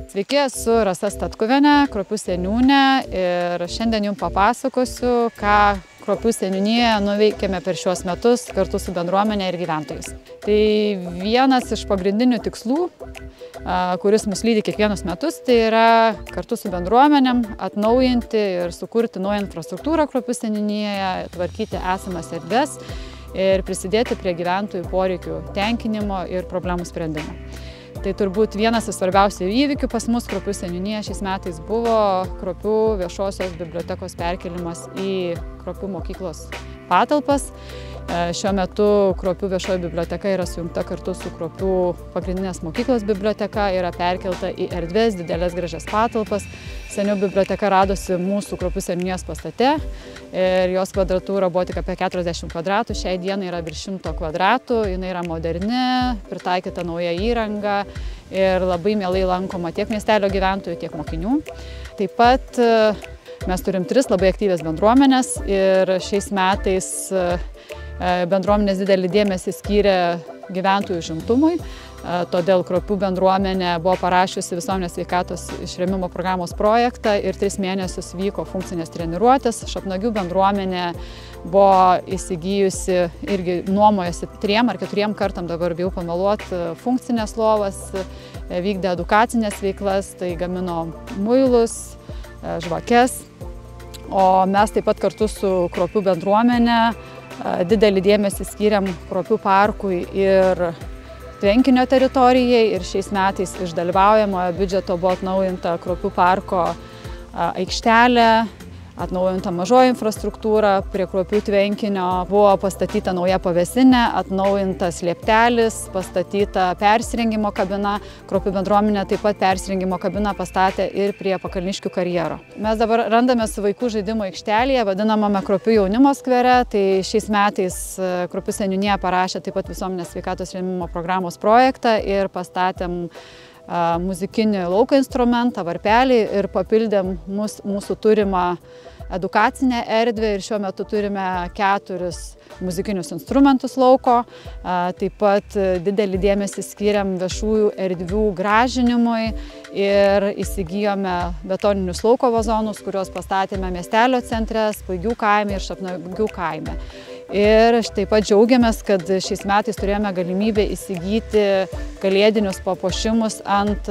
Sveiki, esu Rasa Statkuvienė, Kruopių seniūnė ir šiandien jums papasakosiu, ką Kruopių seniūnijoje nuveikėme per šiuos metus kartu su bendruomenė ir gyventojais. Tai vienas iš pagrindinių tikslų, kuris mus lydi kiekvienus metus, tai yra kartu su bendruomenėm atnaujinti ir sukurti naują infrastruktūrą Kruopių seniūnijoje, tvarkyti esamas erdves ir prisidėti prie gyventojų poreikių tenkinimo ir problemų sprendimo. Tai turbūt vienas iš svarbiausių įvykių pas mus Kruopių seniūnijoje šiais metais buvo Kruopių viešosios bibliotekos perkėlimas į Kruopių mokyklos patalpas. Šiuo metu Kruopių viešoji biblioteka yra sujungta kartu su Kruopių pagrindinės mokyklos biblioteka, yra perkelta į erdves, didelės gražias patalpas. Seniau biblioteka radosi mūsų Kruopių seniūnijos pastate ir jos kvadratūra buvo tik apie 40 kvadratų, šiai dienai yra virš 100 kvadratų, jinai yra moderni, pritaikyta nauja įranga ir labai mielai lankoma tiek miestelio gyventojų, tiek mokinių. Taip pat mes turim 3 labai aktyvias bendruomenės ir šiais metais bendruomenės didelį dėmesį skyrė gyventojų užimtumui. Todėl Kruopių bendruomenė buvo parašiusi visuomenės sveikatos išrėmimo programos projektą ir 3 mėnesius vyko funkcinės treniruotės. Šapnagių bendruomenė buvo įsigijusi irgi nuomojasi 3 ar 4 kartam, dabar bijau pameluoti, funkcinės lovas, vykdė edukacinės veiklas, tai gamino muilus, žvakes. O mes taip pat kartu su Kruopių bendruomenė didelį dėmesį skiriam Kruopių parkui ir tvenkinio teritorijai ir šiais metais iš dalyvaujamojo biudžeto buvo atnaujinta Kruopių parko aikštelė, atnaujinta mažoji infrastruktūra, prie Kruopių tvenkinio buvo pastatyta nauja pavėsinė, atnaujintas lieptelis, pastatyta persirengimo kabina. Kruopių bendruomenė taip pat persirengimo kabiną pastatė ir prie Pakalniškių karjero. Mes dabar randamės vaikų žaidimo aikštelėje, vadinamame Kruopių jaunimo skvere. Tai šiais metais Kruopių seniūnija parašė taip pat visuomenės sveikatos rėmimo programos projektą ir pastatėm muzikinį lauko instrumentą, varpelį ir papildėm mūsų turimą edukacinę erdvę ir šiuo metu turime 4 muzikinius instrumentus lauko. Taip pat didelį dėmesį skiriam viešųjų erdvių gražinimui ir įsigijome betoninius lauko vazonus, kuriuos pastatėme miestelio centre, Spaigių kaime ir Šapnagių kaime. Ir taip pat džiaugiamės, kad šiais metais turėjome galimybę įsigyti kalėdinius papuošimus ant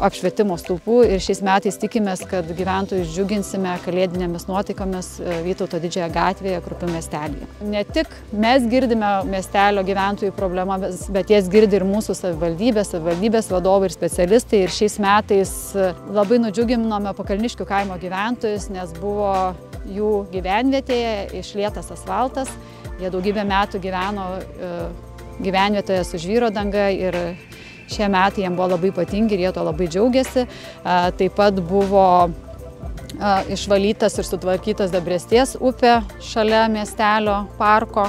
apšvietimo stulpų ir šiais metais tikimės, kad gyventojus džiuginsime kalėdinėmis nuotaikomis Vytauto Didžiojo gatvėje, Kruopių miestelyje. Ne tik mes girdime miestelio gyventojų problemas, bet jas girdi ir mūsų savivaldybės vadovai ir specialistai. Ir šiais metais labai nudžiuginome Pakalniškių kaimo gyventojus, nes buvo jų gyvenvietėje išlietas asfaltas. Jie daugybę metų gyveno gyvenvietėje su žvyro danga ir šie metai jiems buvo labai ypatingi ir jie to labai džiaugiasi. Taip pat buvo išvalytas ir sutvarkytas Dabrėsties upė šalia miestelio parko.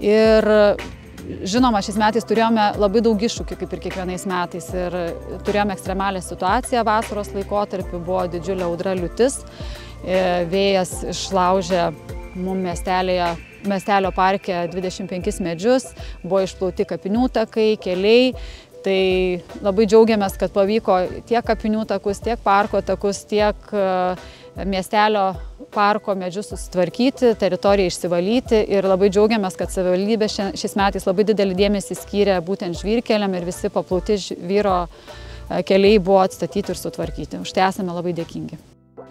Ir žinoma, šiais metais turėjome labai daug iššūkių, kaip ir kiekvienais metais. Ir turėjome ekstremalią situaciją vasaros laikotarpiu, buvo didžiulė audra, liūtis. Vėjas išlaužė mums miestelio parke 25 medžius, buvo išplauti kapinių takai, keliai. Tai labai džiaugiamės, kad pavyko tiek kapinių takus, tiek parko takus, tiek miestelio parko medžius susitvarkyti, teritoriją išsivalyti ir labai džiaugiamės, kad savivaldybė šiais metais labai didelį dėmesį skyrė būtent žvyrkeliam ir visi paplauti žvyro keliai buvo atstatyti ir sutvarkyti. Už tai esame labai dėkingi.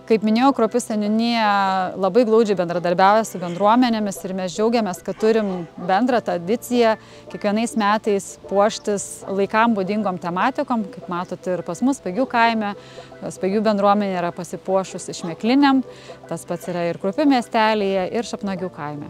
Kaip minėjau, Kruopių seniūnija labai glaudžiai bendradarbiauja su bendruomenėmis ir mes džiaugiamės, kad turim bendrą tradiciją kiekvienais metais puoštis laikam būdingom tematikom. Kaip matote ir pas mus Spaigių kaime, Spaigių bendruomenė yra pasipuošusi šmėkliniam, tas pats yra ir Kruopių miestelyje, ir Šapnagių kaime.